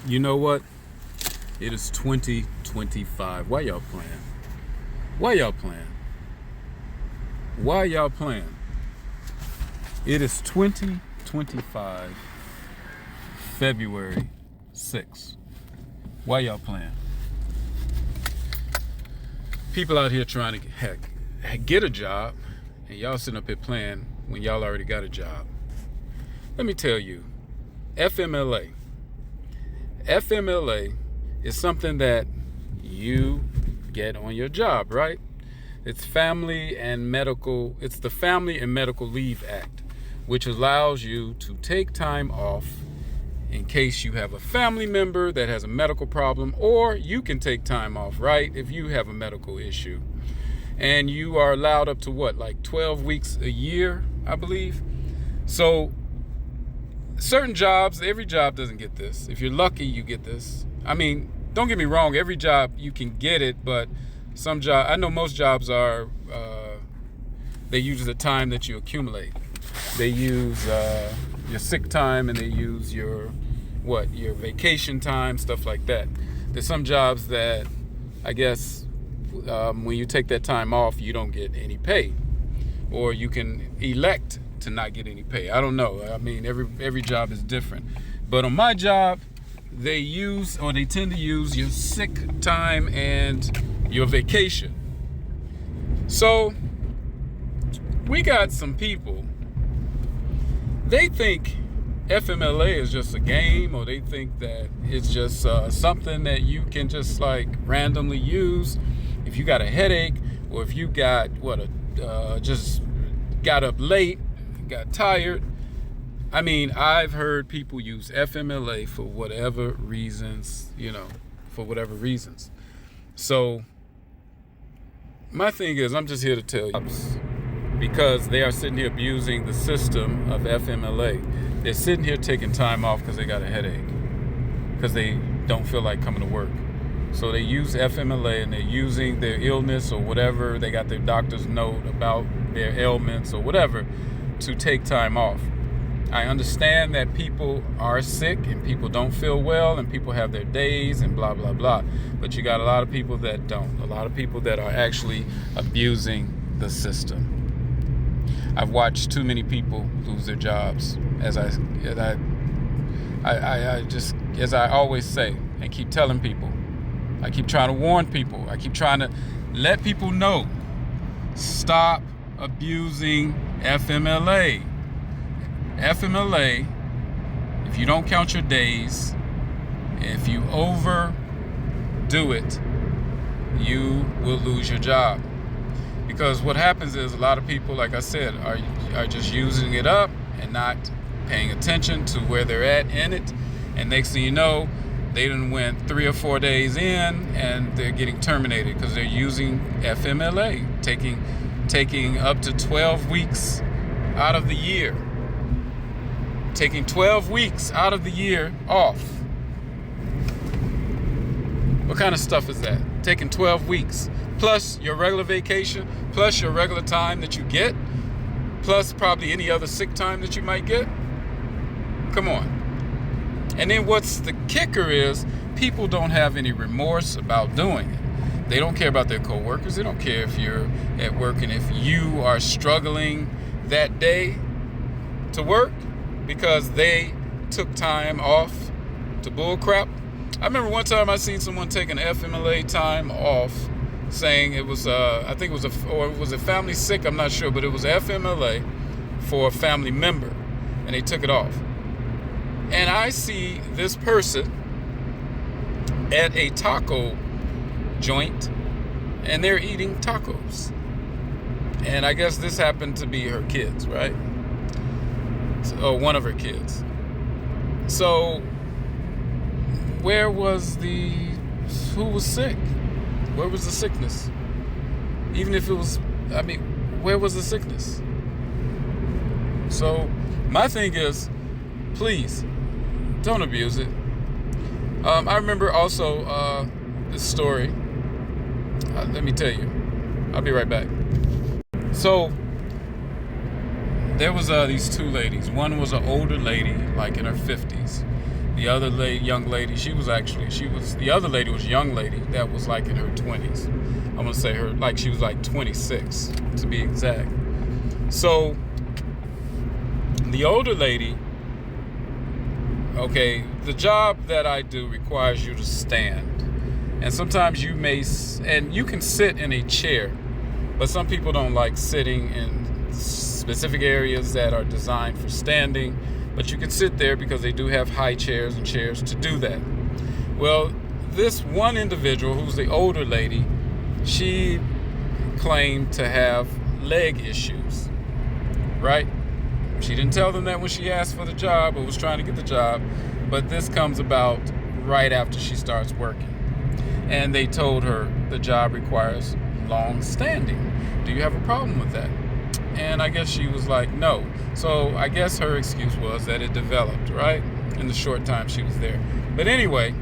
You know what? It is 2025. Why y'all playing? Why y'all playing? Why y'all playing? It is 2025, February 6th. Why y'all playing? People out here trying to get a job, and y'all sitting up here playing when y'all already got a job. Let me tell you, FMLA. FMLA is something that you get on your job, right? It's the Family and Medical Leave Act, which allows you to take time off in case you have a family member that has a medical problem, or you can take time off, right, if you have a medical issue. And you are allowed up to like 12 weeks a year, I believe. So certain jobs, every job doesn't get this. If you're lucky, you get this. I mean, don't get me wrong, every job you can get it, but some job, I know most jobs are, they use the time that you accumulate. They use your sick time, and they use your vacation time, stuff like that. There's some jobs that I guess when you take that time off, you don't get any pay, or you can elect to not get any pay. I don't know. I mean, every job is different. But on my job, they tend to use your sick time and your vacation. So we got some people, they think FMLA is just a game, or they think that it's just something that you can just like randomly use if you got a headache, or if you got just got up late, got tired. I mean, I've heard people use FMLA for whatever reasons, So my thing is, I'm just here to tell you, because they are sitting here abusing the system of FMLA. They're sitting here taking time off because they got a headache, because they don't feel like coming to work. So they use FMLA, and they're using their illness or whatever, they got their doctor's note about their ailments or whatever, to take time off. I understand that people are sick and people don't feel well and people have their days and blah, blah, blah. But you got a lot of people that don't. A lot of people that are actually abusing the system. I've watched too many people lose their jobs, as I always say and keep telling people. I keep trying to warn people. I keep trying to let people know. Stop abusing FMLA. FMLA, if you don't count your days, if you overdo it, you will lose your job. Because what happens is, a lot of people, like I said, are just using it up and not paying attention to where they're at in it. And next thing you know, they done went 3 or 4 days in and they're getting terminated because they're using FMLA, taking up to 12 weeks out of the year. Taking 12 weeks out of the year off. What kind of stuff is that? Taking 12 weeks, plus your regular vacation, plus your regular time that you get, plus probably any other sick time that you might get. Come on. And then what's the kicker is, people don't have any remorse about doing it. They don't care about their coworkers. They don't care if you're at work and if you are struggling that day to work because they took time off to bullcrap. I remember one time I seen someone take an FMLA time off, saying it was I think it was a family sick, I'm not sure, but it was FMLA for a family member, and they took it off. And I see this person at a taco joint, and they're eating tacos. And I guess this happened to be her kids, right? Or one of her kids. So who was sick? Where was the sickness? Even if it was, where was the sickness? So my thing is, please, don't abuse it. I remember also this story. Let me tell you. I'll be right back. So there was these two ladies. One was an older lady, like in her 50s. The other young lady, the other lady was a young lady that was like in her 20s. I'm gonna say she was like 26 to be exact. So the older lady, okay, the job that I do requires you to stand. And sometimes and you can sit in a chair, but some people don't like sitting in specific areas that are designed for standing, but you can sit there because they do have high chairs and chairs to do that. Well, this one individual, who's the older lady, she claimed to have leg issues, right? She didn't tell them that when she asked for the job or was trying to get the job, but this comes about right after she starts working. And they told her the job requires long standing. Do you have a problem with that? And I guess she was like, no. So I guess her excuse was that it developed, right, in the short time she was there. But anyway,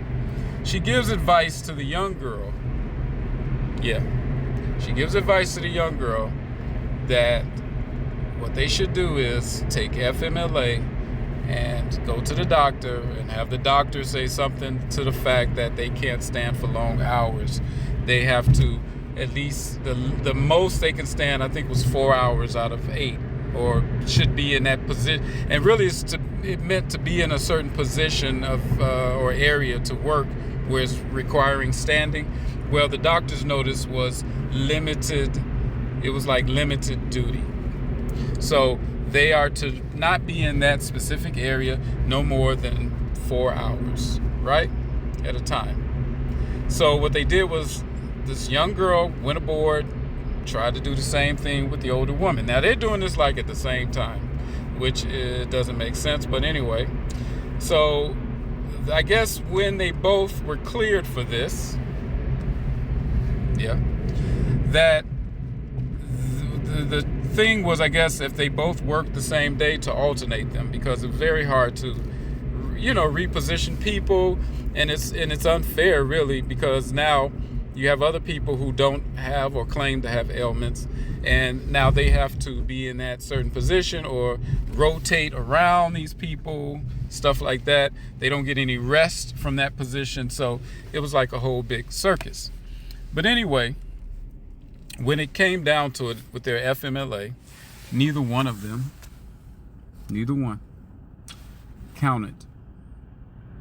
she gives advice to the young girl. Yeah. She gives advice to the young girl that what they should do is take FMLA and go to the doctor and have the doctor say something to the fact that they can't stand for long hours. They have to, at least the most they can stand, I think, was 4 hours out of 8, or should be in that position. And really it meant to be in a certain position of or area to work where it's requiring standing. Well, the doctor's notice was limited. It was like limited duty. So they are to not be in that specific area no more than 4 hours, right, at a time. So what they did was, this young girl went aboard, tried to do the same thing with the older woman. Now they're doing this like at the same time, which doesn't make sense, but anyway. So I guess when they both were cleared for this, that the thing was, I guess, if they both worked the same day, to alternate them, because it's very hard to, reposition people, and it's unfair, really, because now you have other people who don't have or claim to have ailments, and now they have to be in that certain position or rotate around these people, stuff like that. They don't get any rest from that position, so it was like a whole big circus. But anyway, when it came down to it with their FMLA, neither one counted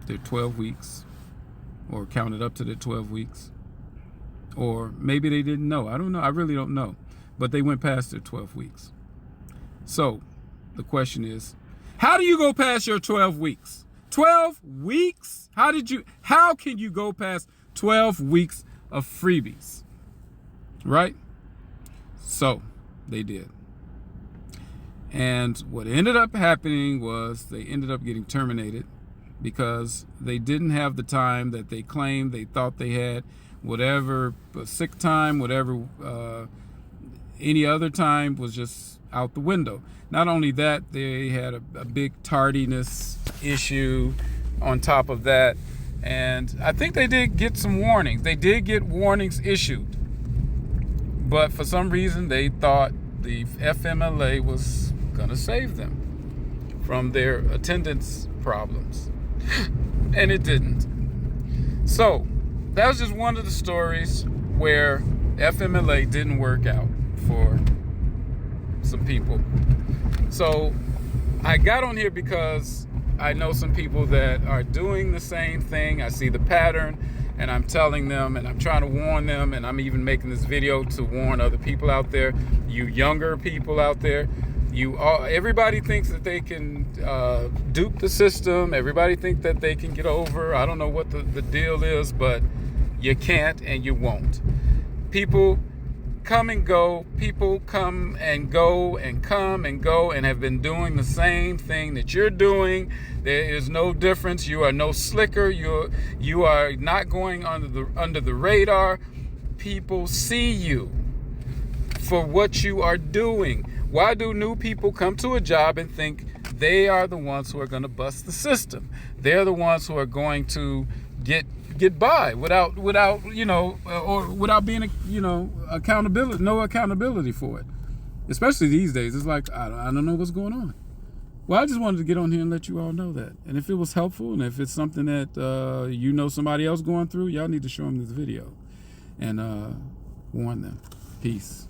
their 12 weeks or counted up to their 12 weeks. Or maybe they didn't know. I don't know. I really don't know. But they went past their 12 weeks. So the question is, how do you go past your 12 weeks? 12 weeks? How can you go past 12 weeks of freebies? Right? So they did. And what ended up happening was they ended up getting terminated because they didn't have the time that they claimed they thought they had. Whatever sick time, whatever any other time was just out the window. Not only that, they had a big tardiness issue on top of that. And I think they did get some warnings. They did get warnings issued. But for some reason, they thought the FMLA was going to save them from their attendance problems. And it didn't. So that was just one of the stories where FMLA didn't work out for some people. So I got on here because I know some people that are doing the same thing. I see the pattern, and I'm telling them, and I'm trying to warn them, and I'm even making this video to warn other people out there, you younger people out there. Everybody thinks that they can dupe the system. Everybody thinks that they can get over. I don't know what the deal is, but you can't and you won't. People come and go. People come and go and come and go and have been doing the same thing that you're doing. There is no difference. You are no slicker. You are not going under the radar. People see you for what you are doing. Why do new people come to a job and think they are the ones who are going to bust the system? They're the ones who are going to get by without or without being accountability, no accountability for it. Especially these days, it's like I don't know what's going on. Well, I just wanted to get on here and let you all know that. And if it was helpful, and if it's something that you know somebody else going through, y'all need to show them this video and warn them. Peace.